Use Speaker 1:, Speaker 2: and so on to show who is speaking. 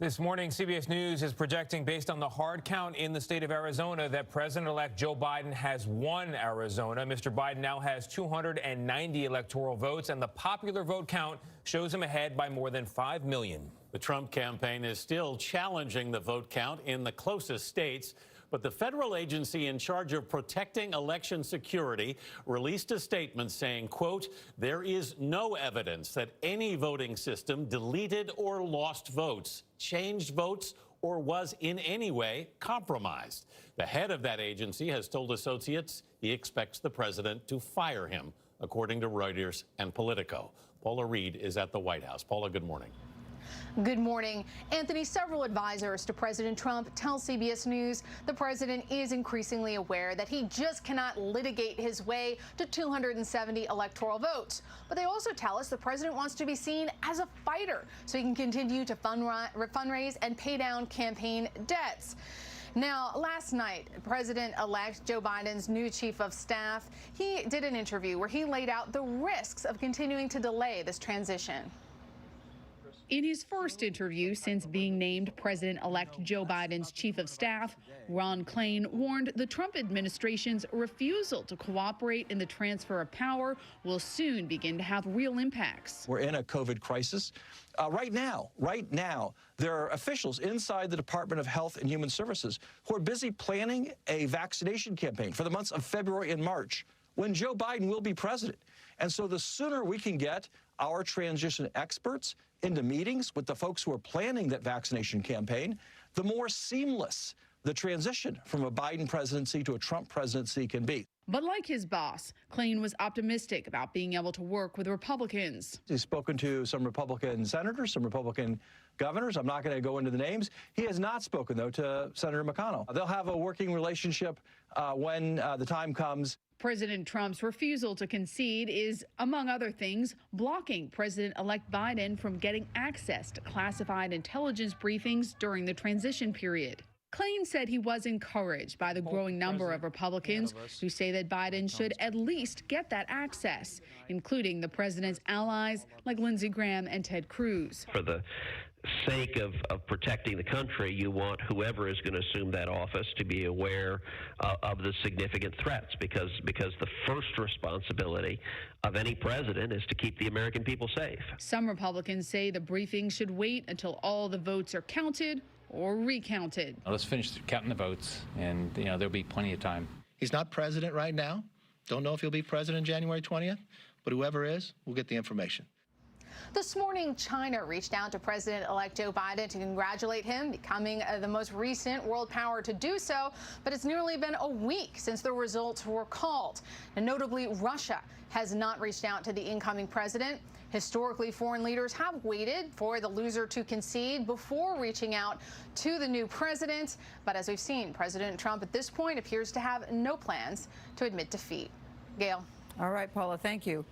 Speaker 1: This morning, CBS News is projecting, based on the hard count in the state of Arizona, that President-elect Joe Biden has won Arizona. Mr. Biden now has 290 electoral votes, and the popular vote count shows him ahead by more than 5 million.
Speaker 2: The Trump campaign is still challenging the vote count in the closest states, but the federal agency in charge of protecting election security released a statement saying, quote, "There is no evidence that any voting system deleted or lost votes, changed votes, or was in any way compromised." The head of that agency has told associates he expects the president to fire him, according to Reuters and Politico. Paula Reid is at the White House. Paula, good morning.
Speaker 3: Good morning. Anthony, several advisors to President Trump tell CBS News the president is increasingly aware that he just cannot litigate his way to 270 electoral votes. But they also tell us the president wants to be seen as a fighter so he can continue to fundraise and pay down campaign debts. Now, last night, President-elect Joe Biden's new chief of staff, he did an interview where he laid out the risks of continuing to delay this transition.
Speaker 4: In his first interview since being named President-elect Joe Biden's chief of staff, Ron Klain warned the Trump administration's refusal to cooperate in the transfer of power will soon begin to have real impacts.
Speaker 5: We're in a COVID crisis. Right now, there are officials inside the Department of Health and Human Services who are busy planning a vaccination campaign for the months of February and March, when Joe Biden will be president. And so the sooner we can get our transition experts into meetings with the folks who are planning that vaccination campaign, the more seamless the transition from a Biden presidency to a Trump presidency can be.
Speaker 4: But like his boss, Klain was optimistic about being able to work with Republicans.
Speaker 5: He's spoken to some Republican senators, some Republican governors. I'm not going to go into the names. He has not spoken, though, to Senator McConnell. They'll have a working relationship when the time comes.
Speaker 4: President Trump's refusal to concede is, among other things, blocking President-elect Biden from getting access to classified intelligence briefings during the transition period. Klain said he was encouraged by the growing number of Republicans who say that Biden should at least get that access, including the president's allies like Lindsey Graham and Ted Cruz.
Speaker 6: For the sake of protecting the country, you want whoever is going to assume that office to be aware of the significant threats, because the first responsibility of any president is to keep the American people safe.
Speaker 4: Some Republicans say the briefing should wait until all the votes are counted or recounted.
Speaker 7: Let's finish counting the votes, and there'll be plenty of time.
Speaker 8: He's not president right now. Don't know if he'll be president January 20th, but whoever is, will get the information.
Speaker 3: This morning, China reached out to President-elect Joe Biden to congratulate him, becoming the most recent world power to do so. But it's nearly been a week since the results were called. And notably, Russia has not reached out to the incoming president. Historically, foreign leaders have waited for the loser to concede before reaching out to the new president. But as we've seen, President Trump at this point appears to have no plans to admit defeat. Gail.
Speaker 9: All right, Paula, thank you.